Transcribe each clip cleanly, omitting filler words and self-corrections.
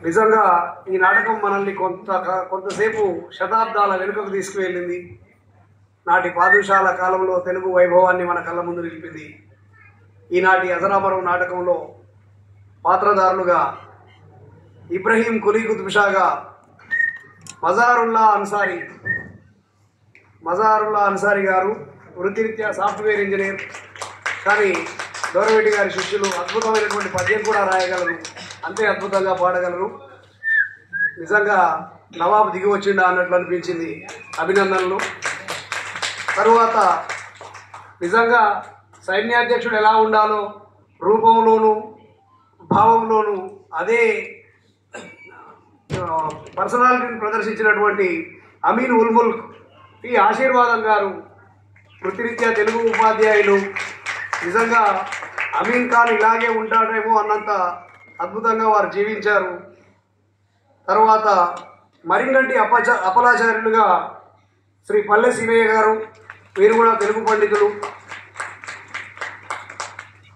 నిజంగా ఈ నాటకం మనల్ని కొంతసేపు శతాబ్దాల వెనుకకు తీసుకువెళ్ళింది. నాటి పాదుషాల కాలంలో తెలుగు వైభవాన్ని మన కళ్ళ ముందు నిలిపింది. ఈనాటి అజరామరం నాటకంలో పాత్రధారులుగా ఇబ్రహీం కులీ కుతుబ్ షాగా మజారుల్లా అన్సారీ గారు వృత్తిరీత్యా సాఫ్ట్వేర్ ఇంజనీర్, కానీ దూరవేటి గారి శిష్యులు. అద్భుతమైనటువంటి పద్యం కూడా రాయగలరు, అంతే అద్భుతంగా పాడగలరు. నిజంగా నవాబు దిగి వచ్చిండా అన్నట్లు అనిపించింది. అభినందనలు. తరువాత నిజంగా సైన్యాధ్యక్షుడు ఎలా ఉండాలో రూపంలోనూ భావంలోనూ అదే పర్సనాలిటీని ప్రదర్శించినటువంటి అమీన్ ఉల్ ముల్క్ పి ఆశీర్వాదం గారు వృత్తిరీత్యా తెలుగు ఉపాధ్యాయులు. నిజంగా అమీన్ ఖాన్ ఇలాగే ఉంటాడేమో అన్నంత అద్భుతంగా వారు జీవించారు. తర్వాత మరింగంటి అప్పలాచార్యులుగా శ్రీ పల్లె శివయ్య గారు, వీరు కూడా తెలుగు పండితులు.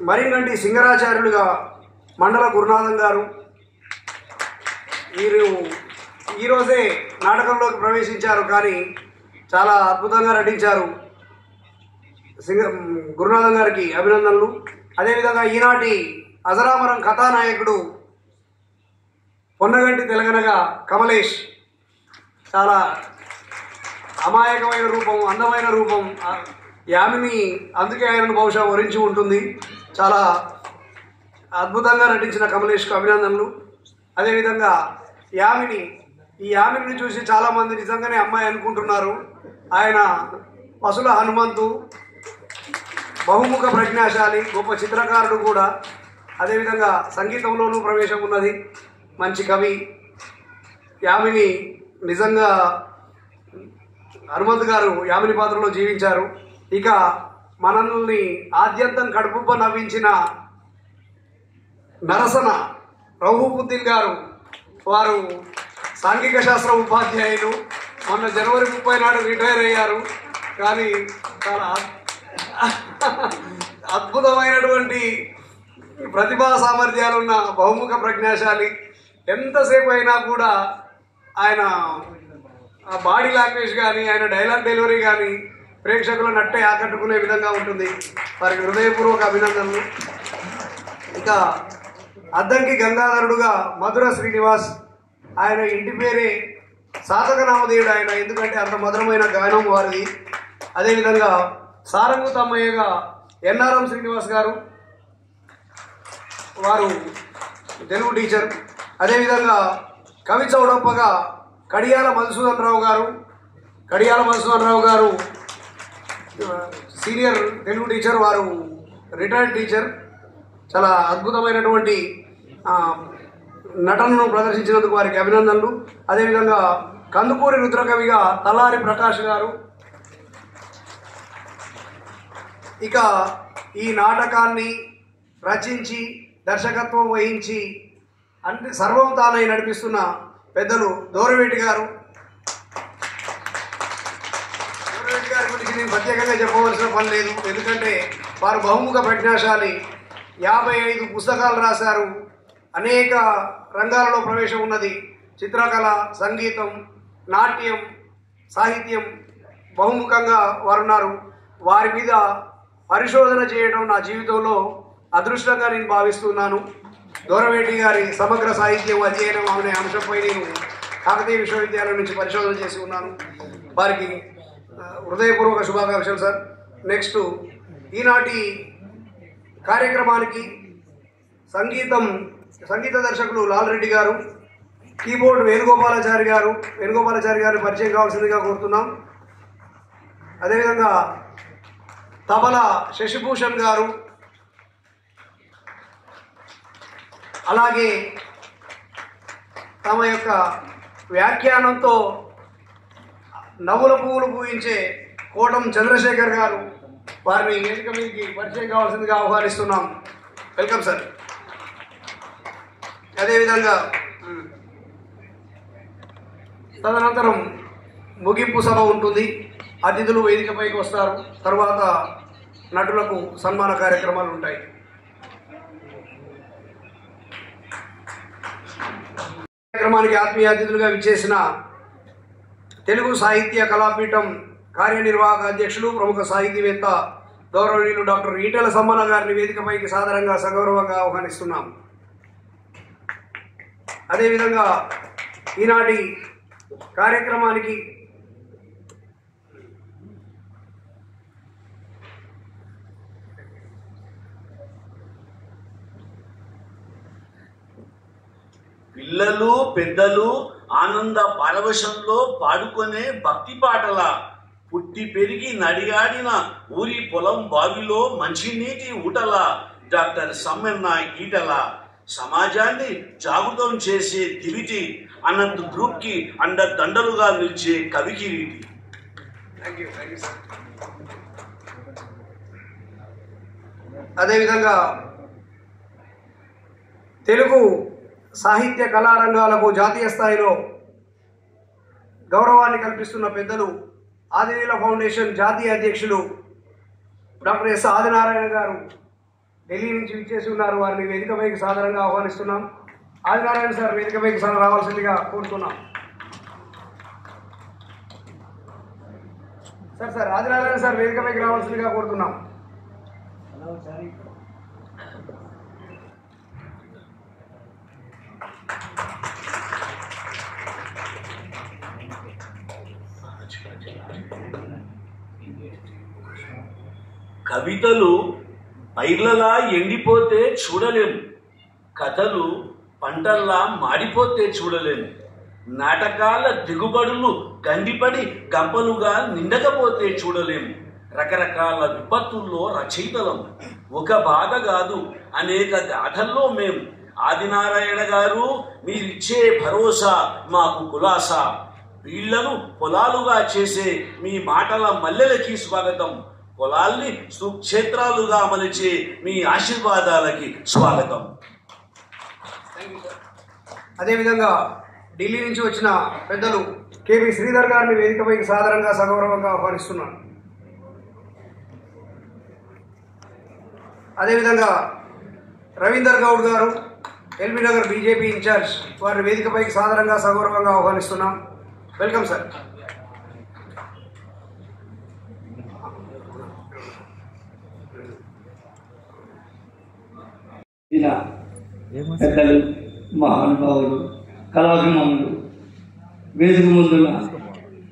మరింగంటి సింగరాచార్యులుగా మండల గురునాథం గారు, వీరు ఈరోజే నాటకంలోకి ప్రవేశించారు, కానీ చాలా అద్భుతంగా నటించారు. గురునాథం గారికి అభినందనలు. అదేవిధంగా ఈనాటి అజరామరం కథానాయకుడు పొన్నగంటి తెలంగాణగా కమలేష్. చాలా అమాయకమైన రూపం, అందమైన రూపం. యామిని అందుకే ఆయనను బహుశా వరించి ఉంటుంది. చాలా అద్భుతంగా నటించిన కమలేష్కు అభినందనలు. అదేవిధంగా యామిని, ఈ యామిని చూసి చాలామంది నిజంగానే అమ్మాయి అనుకుంటున్నారు. ఆయన పసుల హనుమంతు, బహుముఖ ప్రజ్ఞాశాలి, గొప్ప చిత్రకారుడు కూడా. అదేవిధంగా సంగీతంలోనూ ప్రవేశం ఉన్నది, మంచి కవి. యామిని నిజంగా హనుమంతు గారు యామిని పాత్రలో జీవించారు. ఇక మనల్ని ఆద్యంతం కడుపుబ్బ నవ్వించిన నరసన రౌహుబుద్దీన్ గారు, వారు సాంఘిక శాస్త్ర ఉపాధ్యాయులు. మొన్న జనవరి 30 నాడు రిటైర్ అయ్యారు. కానీ చాలా అద్భుతమైనటువంటి ప్రతిభా సామర్థ్యాలున్న బహుముఖ ప్రజ్ఞాశాలి. ఎంతసేపు అయినా కూడా ఆయన బాడీ లాంగ్వేజ్ కానీ, ఆయన డైలాగ్ డెలివరీ కానీ ప్రేక్షకులను నట్టే ఆకట్టుకునే విధంగా ఉంటుంది. వారికి హృదయపూర్వక అభినందనలు. ఇక అద్దంకి గంగాధరుడుగా మధుర శ్రీనివాస్, ఆయన ఇంటి పేరే సాధక నామధేయుడు ఆయన, ఎందుకంటే అంత మధురమైన గానం వారిది. అదేవిధంగా సారంగు తమ్మయ్యగా ఎన్ఆర్ఎం శ్రీనివాస్ గారు, వారు తెలుగు టీచర్. అదేవిధంగా కవి చౌడప్పగా కడియాల మధుసూదన్ రావు గారు సీనియర్ తెలుగు టీచర్, వారు రిటైర్డ్ టీచర్. చాలా అద్భుతమైనటువంటి నటనను ప్రదర్శించినందుకు వారికి అభినందనలు. అదేవిధంగా కందుకూరి రుద్రకవిగా తలారి ప్రకాష్ గారు. ఇక ఈ నాటకాన్ని రచించి దర్శకత్వం వహించి అంటే సర్వం తానై నడిపిస్తున్న పెద్దలు దూరవేటి గారు. దూరవేటి గారి గురించి నేను ప్రత్యేకంగా చెప్పవలసిన పని లేదు, ఎందుకంటే వారు బహుముఖ ప్రజ్ఞాశాలి. 55 పుస్తకాలు రాశారు. అనేక రంగాలలో ప్రవేశం ఉన్నది. చిత్రకళ, సంగీతం, నాట్యం, సాహిత్యం బహుముఖంగా వారున్నారు. వారి మీద పరిశోధన చేయడం నా జీవితంలో అదృష్టంగా నేను భావిస్తున్నాను. దూరవేటి గారి సమగ్ర సాహిత్యం అధ్యయనం అనే అంశంపై నేను కాకతీయ విశ్వవిద్యాలయం నుంచి పరిశోధన చేసి ఉన్నాను. వారికి హృదయపూర్వక శుభాకాంక్షలు సార్. నెక్స్ట్, ఈనాటి కార్యక్రమానికి సంగీత దర్శకులు లాల్ రెడ్డి గారు, కీబోర్డ్ వేణుగోపాలాచారి గారిని పరిచయం కావాల్సిందిగా కోరుతున్నాం. అదేవిధంగా తబలా శశిభూషణ్ గారు, అలాగే తమ యొక్క వ్యాఖ్యానంతో నవ్వుల పువ్వులు పూయించే కోటం చంద్రశేఖర్ గారు, వారిని వేదిక మీదకి పరిచయం కావాల్సిందిగా ఆహ్వానిస్తున్నాం. Welcome sir. అదేవిధంగా తదనంతరం ముగింపు సభ ఉంటుంది. అతిథులు వేదికపైకి వస్తారు. తర్వాత నటులకు సన్మాన కార్యక్రమాలు ఉంటాయి. కార్యక్రమానికి ఆత్మీయ అతిథులుగా విచ్చేసిన తెలుగు సాహిత్య కళాపీఠం కార్యనిర్వాహక అధ్యక్షులు, ప్రముఖ సాహితీవేత్త గౌరవనీయులు డాక్టర్ ఈటెల సమ్మన్న గారిని వేదికపైకి సాదరంగా సగౌరవంగా ఆహ్వానిస్తున్నాం. అదేవిధంగా ఈనాటి కార్యక్రమానికి పిల్లలు పెద్దలు ఆనంద పారవశంలో పాడుకునే భక్తి పాటల పుట్టి పెరిగి నడియాడిన ఊరి పొలం బావిలో మంచినీటి ఊటల డాక్టర్ సమ్మన్న ఈటల సమాజాన్ని జాగృతం చేసే దివిటి అనంత గ్రూప్కి అండదండలుగా నిలిచే కవికిరీటి. అదేవిధంగా తెలుగు సాహిత్య కళారంగాలకు జాతీయ స్థాయిలో గౌరవాన్ని కల్పిస్తున్న పెద్దలు ఆదినీల ఫౌండేషన్ జాతీయ అధ్యక్షులు డాక్టర్ ఎస్ ఆదినారాయణ గారు ఢిల్లీ నుంచి విచ్చేసి ఉన్నారు. వారిని వేదికపైకి సాధారణంగా ఆహ్వానిస్తున్నాం. ఆదినారాయణ సార్ వేదికపైకి రావాల్సిందిగా కోరుతున్నాం. సార్ ఆదినారాయణ సార్ వేదికపైకి రావాల్సిందిగా కోరుతున్నాం. కవితలు పైర్లలా ఎండిపోతే చూడలేము, కథలు పంటల్లా మాడిపోతే చూడలేము, నాటకాల దిగుబడులు గండిపడి గంపలుగా నిండకపోతే చూడలేము, రకరకాల విపత్తుల్లో రచయితలం, ఒక బాధ కాదు అనేక గాథల్లో మేము. ఆదినారాయణ గారు మీరిచ్చే భరోసా మాకు కులాసా, వీళ్లను పొలాలుగా చేసే మీ మాటల మల్లెలకి స్వాగతం, పొలాల్ని సుక్షేత్రాలుగా మలిచే మీ ఆశీర్వాదాలకి స్వాగతం. అదేవిధంగా ఢిల్లీ నుంచి వచ్చిన పెద్దలు కేవీ శ్రీధర్ గారిని వేదికపైకి సాధారణంగా సగౌరవంగా ఆహ్వానిస్తున్నాను. అదేవిధంగా రవీందర్ గౌడ్ గారు ఎల్బీ నగర్ బీజేపీ ఇన్ఛార్జ్, వారిని వేదికపైకి సాధారణంగా సగౌరవంగా ఆహ్వానిస్తున్నాం. Welcome sir. పెద్దలు, మహానుభావులు, కళాభిమానులు, వేదిక ముందున్న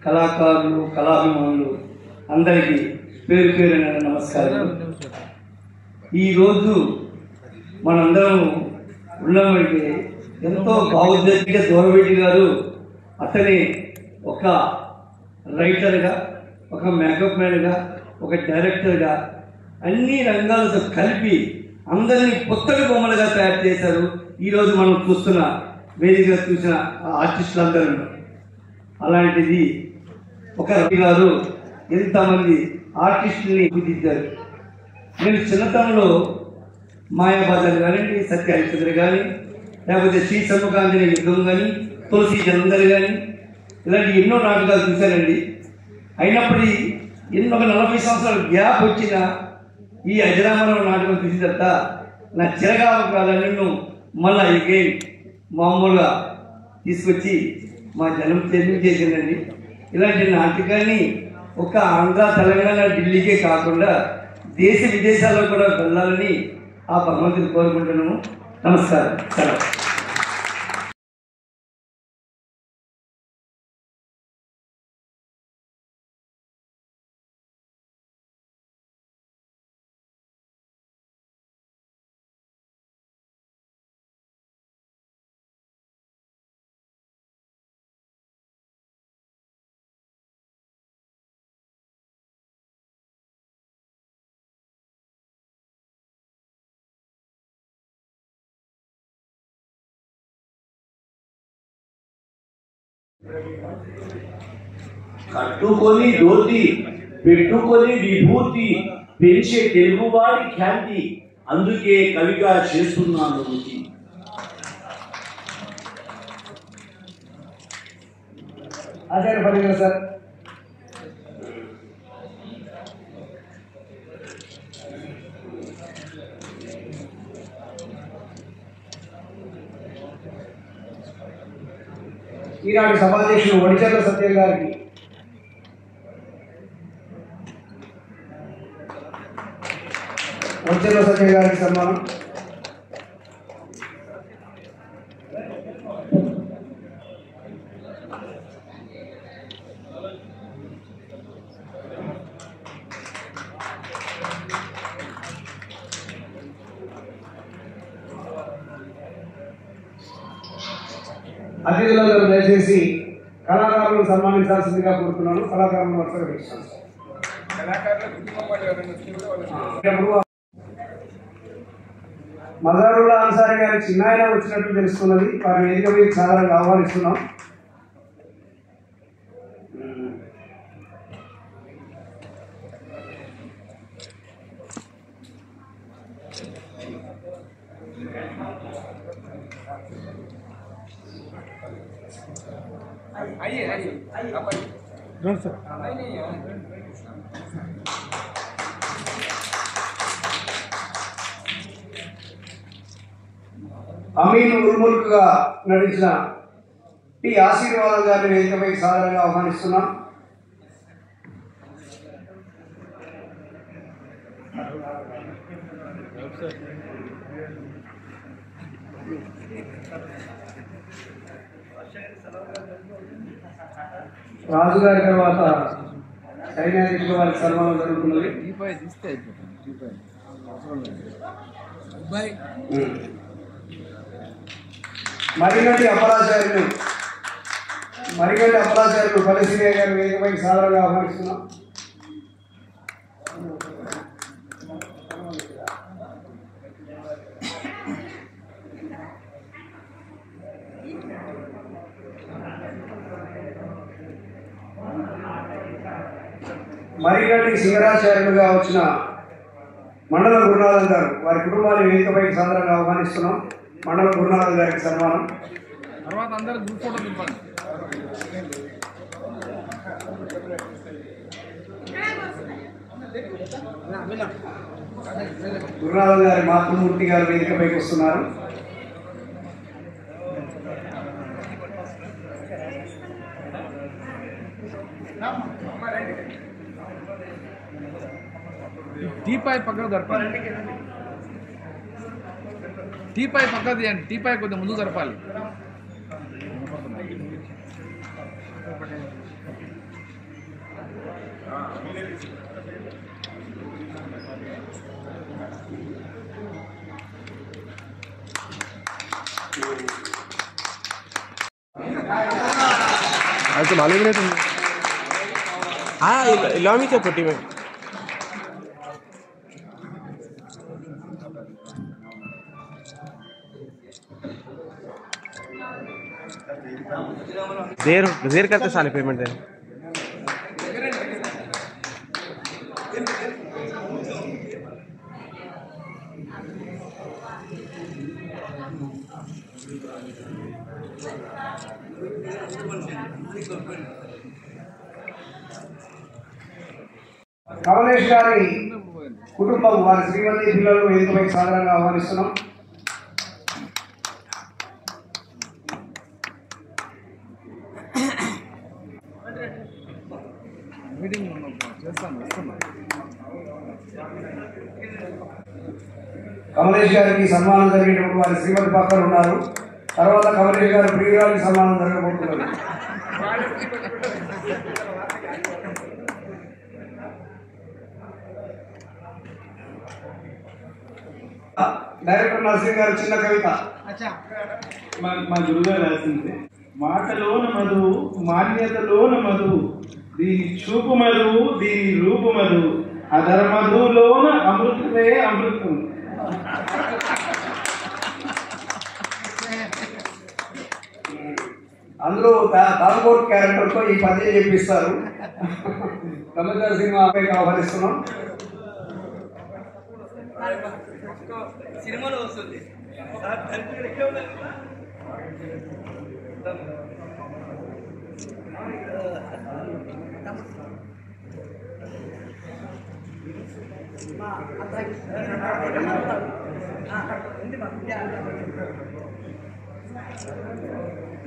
కళాకారులు, కళాభిమానులు అందరికీ పేరు పేరున నమస్కారాలు. ఈరోజు మనందరం ఉన్నామంటే ఎంతో భావోద్వేగ దూరబెట్టి గారు అతనే ఒక రైటర్గా, ఒక మేకప్ మ్యాన్గా, ఒక డైరెక్టర్గా అన్ని రంగాలతో కలిపి అందరినీ కొత్తగా బొమ్మలుగా తయారు చేశారు. ఈరోజు మనం చూస్తున్న వేదిక చూసిన ఆర్టిస్టులందరూ. అలాంటిది ఒక రవి గారు ఎంతమంది ఆర్టిస్టుల్ని గుర్తించారు. నేను చిన్నతనంలో మాయాబజార్ కానివ్వండి, సత్యహరిచంద్ర కానీ, లేకపోతే శ్రీ సముఖాంజనేయ యుద్ధం కానీ, తులసి జలంధర్ కానీ, ఇలాంటి ఎన్నో నాటకాలు చూశానండి. అయినప్పటికీ ఎన్నో 40 సంవత్సరాల గ్యాప్ వచ్చిన ఈ అజరామరం నాటకం చూసిన తర్వాత నా చిరకాలను మళ్ళా ఎగైన్ మామూలుగా తీసుకొచ్చి మా జనం చేసిందండి. ఇలాంటి నాటకాన్ని ఒక ఆంధ్ర, తెలంగాణ, ఢిల్లీకే కాకుండా దేశ విదేశాల్లో కూడా వెళ్ళాలని ఆ భగవంతుని కోరుకుంటున్నాము. నమస్కారం. సెలవు. కట్టుకొని ధోతి, పెట్టుకొని విభూతి, పెంచే తెలుగువాడి ఖ్యాతి, అందుకే కవిగా చేస్తున్నాను రుచి. ఆచార్య ఫణీంద్ర సార్. ఈనాటి సభాధ్యక్షులు వడిచర్ల సత్యం గారికి సన్మానం. అతిథులందరూ దయచేసి కళాకారులను సన్మానించాల్సిందిగా కోరుతున్నాను. కళాకారులను వరుసగా పిలుస్తాను. మజారుల్లా అన్సారీ గారి చిన్నాయన వచ్చినట్టు తెలుస్తున్నది. వారిని వేదిక మీద సాధారణంగా ఆహ్వానిస్తున్నాం. అమీన్ ఉల్ముల్క్ గా నటించిన టి ఆశీర్వాదం గారిని వేదికపై సాధారణంగా ఆహ్వానిస్తున్నాం. రాజు గారి తర్వాత సైన్యాధికారుల వారికి సన్మానం జరుగుతున్నది. మరిగంటి అపరాచార్యులు పల్లెశ్రీ గారి వేదికపై సాధారణంగా ఆహ్వానిస్తున్నాం. మరిగంటి సింగరాచార్యులుగా వచ్చిన మండల గురునాథన్ గారు వారి కుటుంబాన్ని వేదికపై సాధారణంగా ఆహ్వానిస్తున్నాం. మండల గురునాథన్ గారికి సన్మానం. గురునాథన్ గారి మాతృమూర్తి గారు వేదికపైకి వస్తున్నారు. టీపాయ్ పక్కన జరపాలి. టీపాయ్ పక్క తీయండి. టీపాయ్ కొద్దిగా ముందు జరపాలి. तो मालूम नहीं तुमने? हाँ इलामी क्या पट्टी में देर देर करते साले पेमेंट देने కమలేష్ గారి కుటుంబం వారి శ్రీమతి పిల్లలు వేదికపై సాధారణంగా ఆహ్వానిస్తున్నాం. కమలేష్ గారికి సన్మానం జరిగేటప్పుడు వారి శ్రీమతి పక్కన ఉన్నారు. తర్వాత కమలేష్ గారి ప్రియురానికి సన్మానం జరగబోతున్నారు. డైరెక్టర్ నరసింహ్ గారు చిన్న కవిత. మా గురుగారు రాసింది. మాటలోన మధు మాన్యతలోన మధు దీని చూపు మధు దీని రూపు మధు అధర మధులోన అమృతమే అమృతం. అందులో తాల్కోట్ క్యారెక్టర్ తో ఈ పద్యం చెప్పిస్తారు. కమలేశ్వర సినిమా ఆహ్వానిస్తున్నాం. సినిమాలో వస్తుంది.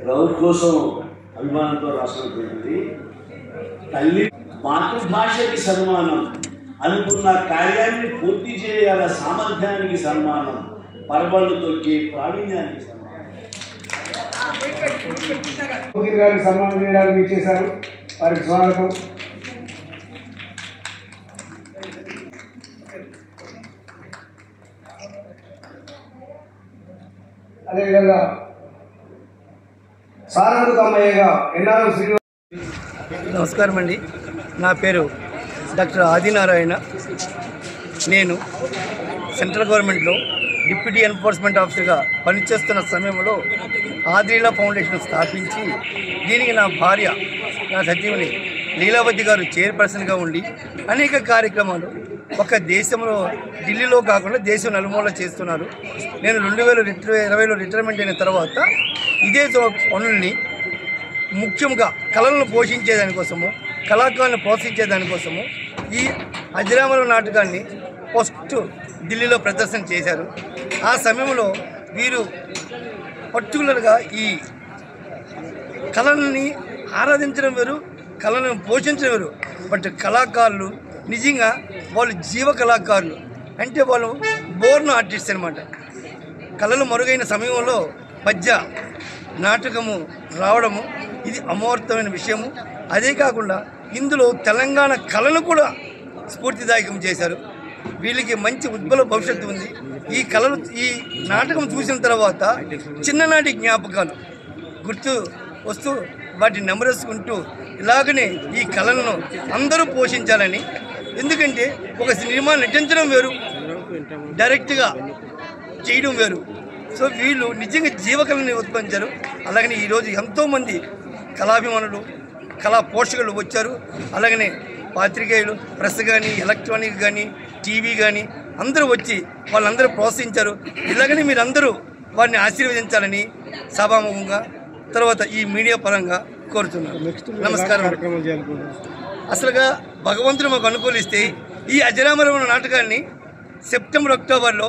రౌత్ కోసం అభిమానంతో రాసినటువంటిది తల్లి మాతృభాషకి సన్మానం, అనుకున్న కార్యాన్ని పూర్తి చేయగల సామర్థ్యానికి సన్మానం, పర్వళ్ళు తొక్కి ప్రావీణ్యానికి సన్మానం. గారికి సన్మానం చేయడానికి ఇచ్చేశారు. వారికి స్వాగతం. అదేవిధంగా సారంగు తమ్మయ్యగా ఎన్ఆర్ఎం శ్రీనివాస్. నమస్కారం అండి. నా పేరు డాక్టర్ ఆదినారాయణ. నేను సెంట్రల్ గవర్నమెంట్లో డిప్యూటీ ఎన్ఫోర్స్మెంట్ ఆఫీసర్గా పనిచేస్తున్న సమయంలో ఆదిలా ఫౌండేషన్ స్థాపించి దీనికి నా భార్య, నా సతీమణి లీలావతి గారు చైర్పర్సన్గా ఉండి అనేక కార్యక్రమాలు ఒక దేశంలో ఢిల్లీలో కాకుండా దేశం నలుమూలలో చేస్తున్నారు. నేను 2020లో రిటైర్మెంట్ అయిన తర్వాత ఇదే పనుల్ని ముఖ్యంగా కళలను పోషించేదానికోసము, కళాకారులను ప్రోత్సహించేదానికోసము ఈ అజరామరం నాటకాన్ని ఫస్ట్ ఢిల్లీలో ప్రదర్శన చేశారు. ఆ సమయంలో వీరు పర్టికులర్గా ఈ కళల్ని ఆరాధించడం వేరు, కళలను పోషించడం వేరు. బట్ కళాకారులు నిజంగా వాళ్ళు జీవ కళాకారులు, అంటే వాళ్ళు బోర్న్ ఆర్టిస్ట్ అనమాట. కళలు మరుగైన సమయంలో పద్య నాటకము రావడము ఇది అమూర్తమైన విషయము. అదే కాకుండా ఇందులో తెలంగాణ కళను కూడా స్ఫూర్తిదాయకం చేశారు. వీళ్ళకి మంచి ఉజ్వల భవిష్యత్తు ఉంది. ఈ కళలు, ఈ నాటకం చూసిన తర్వాత చిన్ననాటి జ్ఞాపకాలు గుర్తు వస్తూ వాటిని నెమరేసుకుంటూ ఇలాగనే ఈ కళలను అందరూ పోషించాలని. ఎందుకంటే ఒక సినిమా నటించడం వేరు, డైరెక్ట్గా చేయడం వేరు. సో వీళ్ళు నిజంగా జీవకళని ఉత్పత్తించారు. అలాగనే ఈరోజు ఎంతోమంది కళాభిమానులు, కళా పోషకులు వచ్చారు. అలాగనే పాత్రికేయులు, ప్రెస్ కానీ, ఎలక్ట్రానిక్ కానీ, టీవీ కానీ అందరూ వచ్చి వాళ్ళందరూ ప్రోత్సహించారు. ఇలాగనే మీరందరూ వారిని ఆశీర్వదించాలని సభాముఖంగా తర్వాత ఈ మీడియా పరంగా కోరుతున్నాను. నమస్కారం. అసలుగా భగవంతుడు మాకు అనుకూలిస్తే ఈ అజరామరం నాటకాన్ని సెప్టెంబర్, అక్టోబర్లో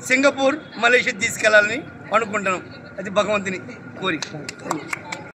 సింగపూర్, మలేషియా తీసుకెళ్లాలని అనుకుంటున్నాం. అది భగవంతుని కోరిక.